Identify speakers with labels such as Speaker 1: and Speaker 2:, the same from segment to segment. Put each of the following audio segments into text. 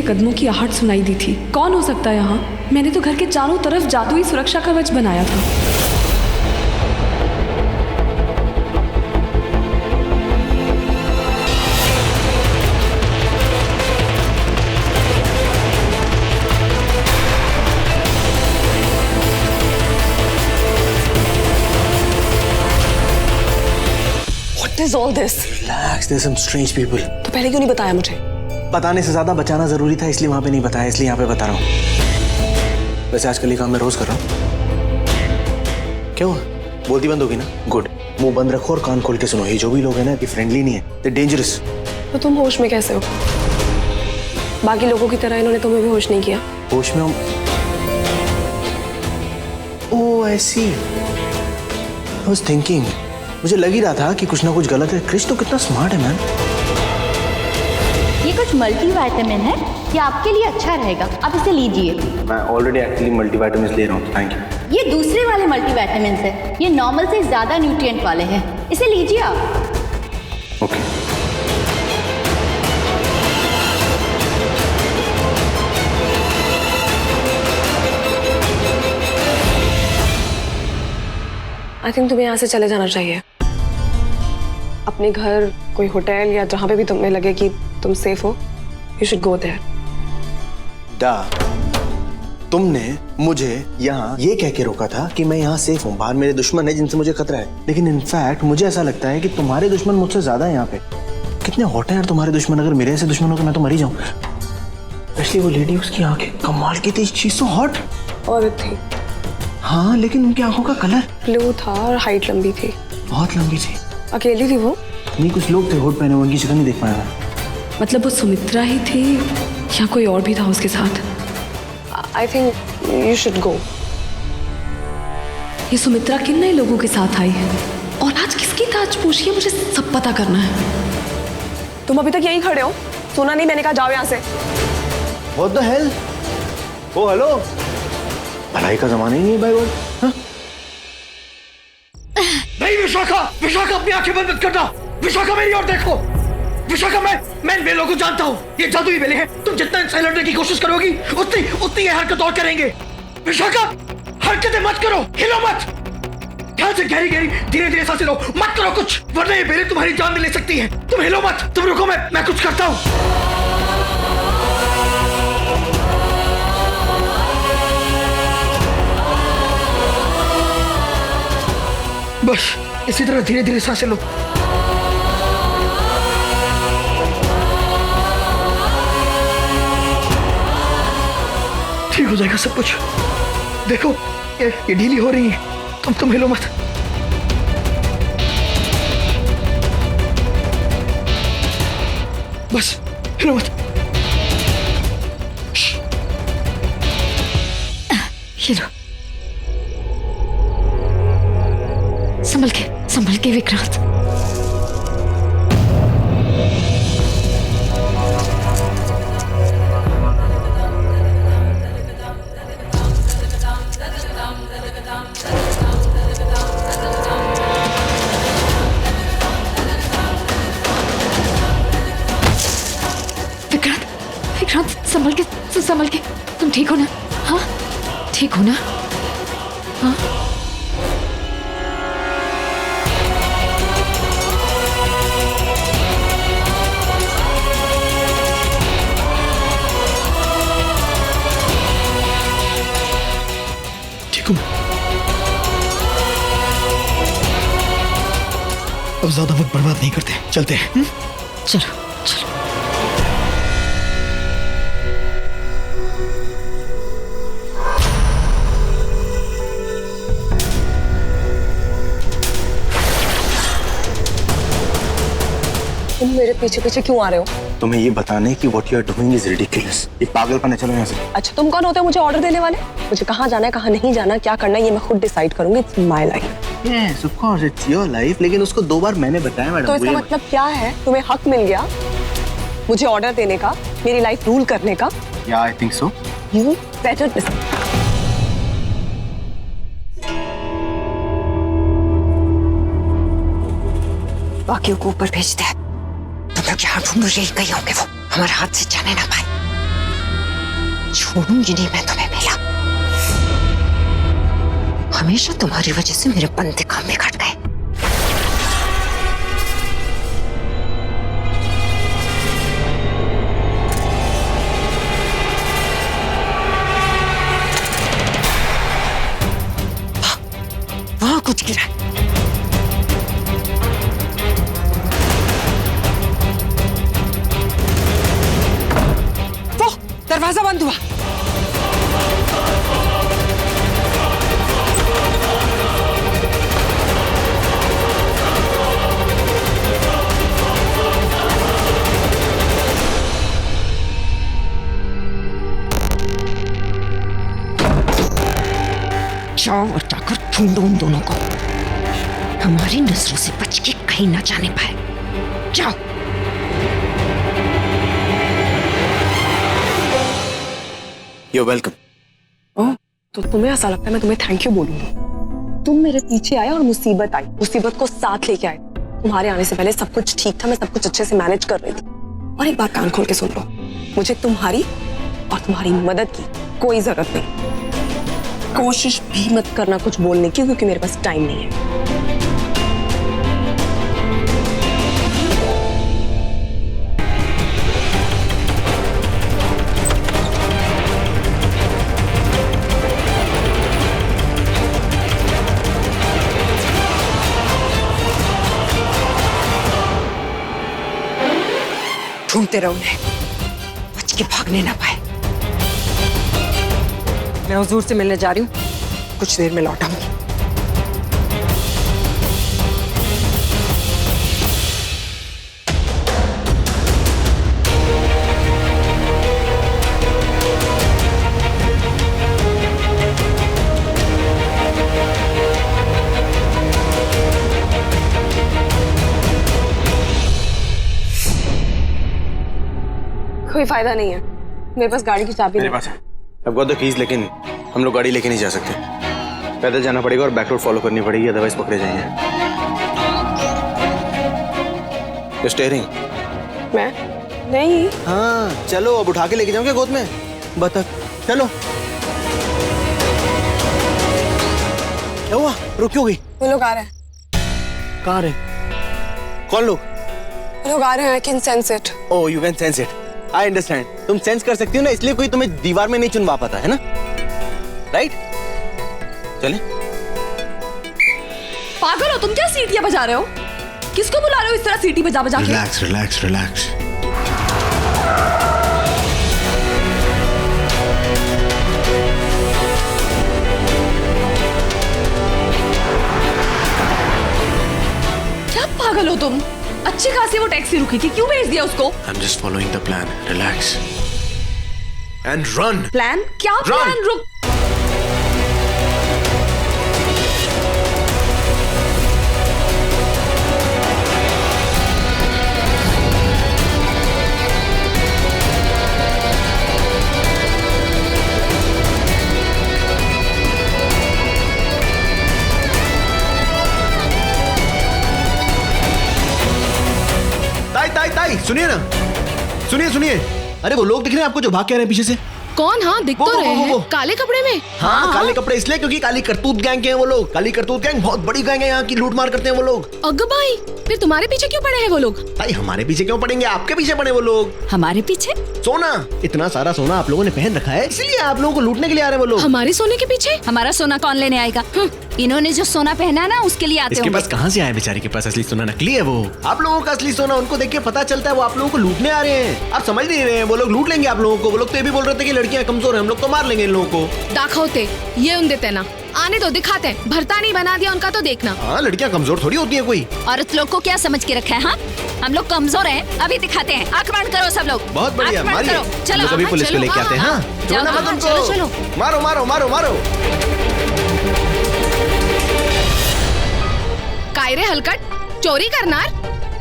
Speaker 1: कदमों की आहट सुनाई दी थी। कौन हो सकता है यहाँ? मैंने तो घर के चारों तरफ जादुई सुरक्षा कवच बनाया था।
Speaker 2: What is all this?
Speaker 3: Relax, there's some strange people.
Speaker 2: तो पहले क्यों नहीं बताया मुझे?
Speaker 3: बताने से ज्यादा बचाना जरूरी था, इसलिए वहां पे नहीं बताया, इसलिए यहाँ पे बता रहा हूँ। वैसे आजकल ये काम मैं रोज कर रहा हूँ। क्या हुआ? बोलती बंद होगी ना? गुड। मुंह बंद रखो और कान खोल के सुनो। ये जो भी लोग हैं ना, ये फ्रेंडली नहीं है, ये डेंजरस।
Speaker 2: तो तुम होश में कैसे हो? बाकी लोगों की तरह इन्होंने तुम्हें भी होश नहीं किया।
Speaker 3: होश में हूँ। ओह ऐसी। I was thinking, मुझे लग ही रहा था कि कुछ ना कुछ गलत है। क्रिश तो कितना स्मार्ट है मैन।
Speaker 4: ये कुछ मल्टीविटामिन है, ये आपके लिए अच्छा रहेगा, आप इसे लीजिए।
Speaker 3: मैं ऑलरेडी एक्चुअली मल्टीविटामिन ले रहा हूँ, थैंक यू।
Speaker 4: ये दूसरे वाले मल्टीविटामिन है, ये नॉर्मल से ज्यादा न्यूट्रिएंट वाले हैं, इसे लीजिए आप।
Speaker 3: ओके।
Speaker 2: आई थिंक तुम्हें यहाँ से चले जाना चाहिए। अपने घर, कोई होटल या जहाँ पे भी तुम्हें लगे कि तुम सेफ हो, यू शुड गो देयर।
Speaker 3: डा, तुमने मुझे यहाँ ये कह के रोका था कि मैं यहाँ सेफ हूँ, बाहर मेरे दुश्मन है जिनसे मुझे खतरा है। लेकिन इनफैक्ट मुझे ऐसा लगता है कि तुम्हारे दुश्मन मुझसे ज्यादा है यहाँ पे। कितने हॉट हैं यार तुम्हारे दुश्मन। अगर मेरे ऐसे दुश्मन हो तो मैं तो मर ही जाऊँ। स्पेशली वो लेडी, उसकी आंखें कमाल की थी, शी सो हॉट।
Speaker 2: औरत थी।
Speaker 3: हाँ, लेकिन उनकी आंखों का कलर
Speaker 2: ब्लू था और हाइट लंबी थी।
Speaker 3: बहुत लंबी थी।
Speaker 2: अकेली थी वो?
Speaker 3: नहीं, कुछ लोग थे होट पहने हुए, उनकी शक्ल नहीं देख पाया मैं।
Speaker 1: मतलब वो सुमित्रा ही थी या कोई और भी था उसके साथ?
Speaker 2: I think you should go.
Speaker 1: ये सुमित्रा किन नए लोगों के साथ आई है और आज किसकी ताजपोशी है, मुझे सब पता करना है।
Speaker 2: तुम अभी तक यहीं खड़े हो? सुना नहीं मैंने कहा जाओ यहाँ से।
Speaker 3: What the hell? Oh hello, भलाई का जमाना ही नहीं है भाई। वो
Speaker 5: नहीं विशाखा, विशाखा अपनी आंखें बंद मत करना। विशाखा मेरी ओर देखो। विशाखा मैं इन बेलों को जानता हूँ, ये जादुई बेले हैं। तुम जितना इनसे लड़ने की कोशिश करोगी उतनी ये हरकत और करेंगे। विशाखा हरकतें मत करो, हिलो मत। ध्यान से गहरी गहरी धीरे धीरे सांसें लो, मत करो कुछ, वरना ये बेले तुम्हारी जान भी ले सकती है। तुम हिलो मत, तुम रुको, मैं कुछ करता हूँ। बस इसी तरह धीरे धीरे सांसें लो। ठीक हो जाएगा सब कुछ। देखो ये ढीली हो रही है, तुम हिलो मत। बस हिलो मत।
Speaker 4: हिलो। संभल के विक्रांत। विक्रांत संभल के। तुम ठीक हो ना? हाँ ठीक हो ना? हाँ
Speaker 5: अब ज्यादा वक्त बर्बाद नहीं करते, चलते हैं।
Speaker 4: चलो चलो।
Speaker 2: तुम मेरे पीछे पीछे क्यों आ रहे हो?
Speaker 3: तुम्हें ये बताने कि what you are doing is ridiculous। ये पागलपन है, चलो यहाँ से।
Speaker 2: अच्छा तुम कौन होते हो मुझे ऑर्डर देने वाले? मुझे कहाँ जाना है, कहाँ नहीं जाना, क्या करना है, ये मैं खुद डिसाइड करूंगी। It's my life.
Speaker 3: Yes, of course, it's your life, लेकिन उसको 2 बार मैंने बताया मैडम।
Speaker 2: तो इसका मतलब क्या है? तुम्हें हक मिल गया मुझे ऑर्डर देने का, मेरी लाइफ रूल करने का?
Speaker 3: Yeah, I think so.
Speaker 2: You better listen.
Speaker 6: बाकियों को ऊपर भेजते हैं। तुम लोग यहाँ ढूंढो, यही कहीं होंगे वो, हमारे हाथ से जाने ना पाए।
Speaker 4: छोड़ूंगी नहीं मैं तुम्हें बेला। हमेशा तुम्हारी वजह से मेरे बंदे काम में घट गए। वहां कुछ गिरा। वो दरवाजा बंद हुआ। जाओ और जाकर ढूंढो उन दोनों को। हमारी नजरों से बच के कहीं ना जाने पाए। जाओ।
Speaker 3: You're welcome.
Speaker 2: ओह, तो तुम्हें ऐसा लगता है मैं तुम्हें थैंक यू बोलूंगी? तुम मेरे पीछे आए और मुसीबत आई, मुसीबत को साथ लेके आए। तुम्हारे आने से पहले सब कुछ ठीक था, मैं सब कुछ अच्छे से मैनेज कर रही थी। और एक बात कान खोल के सुन लो, मुझे तुम्हारी और तुम्हारी मदद की कोई जरूरत नहीं। कोशिश भी मत करना कुछ बोलने की, क्योंकि मेरे पास टाइम नहीं है।
Speaker 4: ढूंढते रहो उन्हें, बच के भागने ना पाए। मैं हुजूर से मिलने जा रही हूँ, कुछ देर में लौट आऊंगी।
Speaker 2: कोई फायदा नहीं है, मेरे पास गाड़ी की चाबी नहीं है।
Speaker 3: I've got the keys, लेकिन हम लोग गाड़ी लेके नहीं जा सकते। पैदल जाना पड़ेगा और बैक रोड फॉलो करनी पड़ेगी, अदरवाइज पकड़े जाएंगे। स्टीयरिंग
Speaker 2: मैं नहीं।
Speaker 3: हाँ चलो, अब उठा के लेके जाओगे गोद में बतख। चलो। क्या हुआ, रुक क्यों गई?
Speaker 2: वो लोग आ रहे हैं।
Speaker 3: कहाँ रहे? कौन लोग?
Speaker 2: वो लोग आ रहे हैं। I can sense it.
Speaker 3: Oh, you can sense it. I understand. तुम सेंस कर सकती हो ना, इसलिए कोई तुम्हें दीवार में नहीं चुनवा पाता है ना, राइट? चले।
Speaker 1: पागल हो तुम, क्या सीटियां बजा रहे हो? किसको बुला रहे हो इस तरह सीटी बजा बजा के?
Speaker 3: Relax relax relax.
Speaker 1: क्या पागल हो तुम? अच्छी खासी वो टैक्सी रुकी थी, क्यों भेज दिया उसको?
Speaker 3: I'm just following the plan. Relax. And run.
Speaker 1: Plan? क्या
Speaker 3: Run.
Speaker 1: प्लान? रुक।
Speaker 3: ताई सुनिए ना, सुनिए। अरे वो लोग दिख रहे हैं आपको जो भाग के आ रहे हैं पीछे से?
Speaker 6: कौन? हाँ दिख तो रहे हैं। काले कपड़े में?
Speaker 3: हाँ काले कपड़े इसलिए क्योंकि काली करतूत गैंग के हैं वो लोग। काली करतूत गैंग बहुत बड़ी गैंग है, यहाँ की लूट मार करते हैं वो लोग।
Speaker 6: अग्ग भाई, फिर तुम्हारे पीछे क्यों पड़े हैं वो लोग?
Speaker 3: ताई हमारे पीछे क्यों पड़ेंगे, आपके पीछे पड़े वो लोग।
Speaker 4: हमारे पीछे?
Speaker 3: सोना, इतना सारा सोना आप लोगों ने पहन रखा है, इसलिए आप लोगों को लूटने के लिए आ रहे हैं वो लोग।
Speaker 6: हमारे सोने के पीछे?
Speaker 4: हमारा सोना कौन लेने आएगा? इन्होंने जो सोना पहना ना उसके लिए आते
Speaker 3: इसके
Speaker 4: होंगे।
Speaker 3: पास कहाँ से आया बेचारे के पास असली सोना, नकली है वो। आप लोगों का असली सोना उनको देख के पता चलता है वो आप लोगों को लूटने आ रहे हैं। आप समझ नहीं रहे हैं, वो लोग लूट लेंगे आप लोगों को। वो लोग तो ये भी बोल रहे थे कि लड़कियां कमजोर हैं, हम लोग तो मार लेंगे इन लोगों को।
Speaker 6: दाखवते ये उन देते ना, आने तो दिखाते हैं। भरता नहीं बना दिया उनका तो देखना।
Speaker 3: हाँ लड़कियां कमजोर थोड़ी होती है कोई।
Speaker 4: औरत लोग को क्या समझ के रखा है? हाँ हम लोग कमजोर हैं, अभी दिखाते हैं। आक्रमण करो सब लोग।
Speaker 3: बहुत बढ़िया,
Speaker 4: आक्रमण
Speaker 3: मारिए।
Speaker 4: करो। चलो
Speaker 3: कभी पुलिस को लेके आते हैं। हाँ छोड़ना मत उनको।
Speaker 4: चलो।
Speaker 3: मारो मारो मारो मारो।
Speaker 6: कायरे हलकट, चोरी करनार,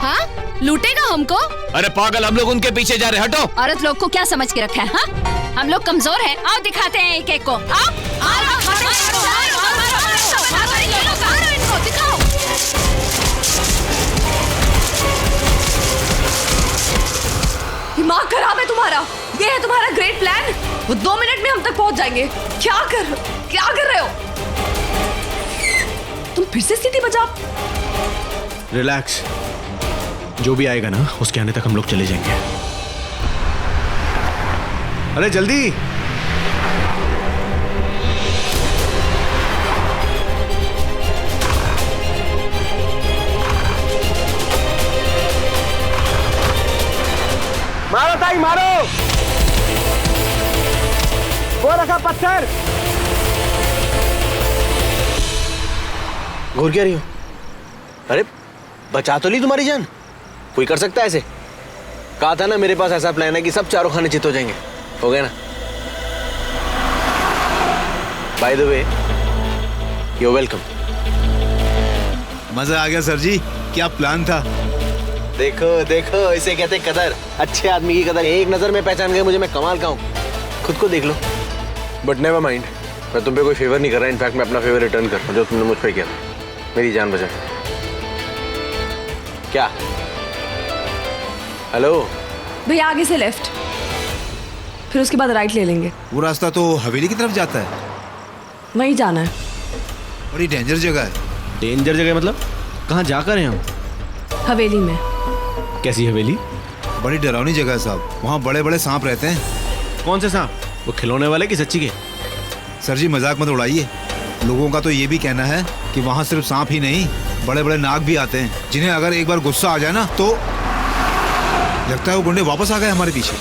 Speaker 6: हाँ लूटेगा हमको।
Speaker 7: अरे पागल, हम लोग उनके पीछे जा रहे, हटो।
Speaker 4: औरत लोग को क्या समझ के रखा है? हाँ हम लोग कमजोर हैं, आओ दिखाते हैं एक एक को। आओ दिखाओ।
Speaker 1: दिमाग खराब है तुम्हारा? ये है तुम्हारा ग्रेट प्लान? वो 2 मिनट में हम तक पहुंच जाएंगे। क्या कर रहे हो? तुम फिर से सीटी बजा।
Speaker 3: रिलैक्स, जो भी आएगा ना उसके आने तक हम लोग चले जाएंगे। अरे जल्दी।
Speaker 5: मारो ताई मारो, वो रखा पत्थर।
Speaker 3: घूर क्या रही हो? अरे बचा तो ली तुम्हारी जान। कोई कर सकता है ऐसे? कहा था ना मेरे पास ऐसा प्लान है कि सब चारों खाने चित हो जाएंगे। हो गया ना? By the way, you welcome.
Speaker 8: मजा आ गया सर जी, क्या प्लान था।
Speaker 3: देखो देखो, इसे कहते कदर। अच्छे आदमी की कदर एक नजर में पहचान गए मुझे, मैं कमाल का हूँ। खुद को देख लो। बट नेवर माइंड, मैं तुम पे कोई फेवर नहीं कर रहा। इनफैक्ट मैं अपना फेवर रिटर्न कर रहा हूँ जो तुमने मुझ पे किया था। मेरी जान बचा। क्या? हेलो
Speaker 1: भैया आगे से लेफ्ट, फिर उसके बाद राइट ले लेंगे।
Speaker 8: वो रास्ता तो हवेली की तरफ जाता है।
Speaker 1: वहीं जाना है।
Speaker 8: बड़ी डेंजर जगह है।
Speaker 3: डेंजर जगह मतलब? कहाँ जाकर हैं हम?
Speaker 1: हवेली में।
Speaker 3: कैसी हवेली?
Speaker 8: बड़ी डरावनी जगह है साहब, वहाँ बड़े बड़े सांप रहते हैं।
Speaker 3: कौन से सांप? वो खिलौने वाले कि सच्ची के?
Speaker 8: सर जी मजाक मत उड़ाइए। लोगों का तो ये भी कहना है कि वहाँ सिर्फ सांप ही नहीं, बड़े बड़े नाग भी आते हैं, जिन्हें अगर एक बार गुस्सा आ जाए ना तो लगता है वो गुंडे वापस आ गए हमारे पीछे।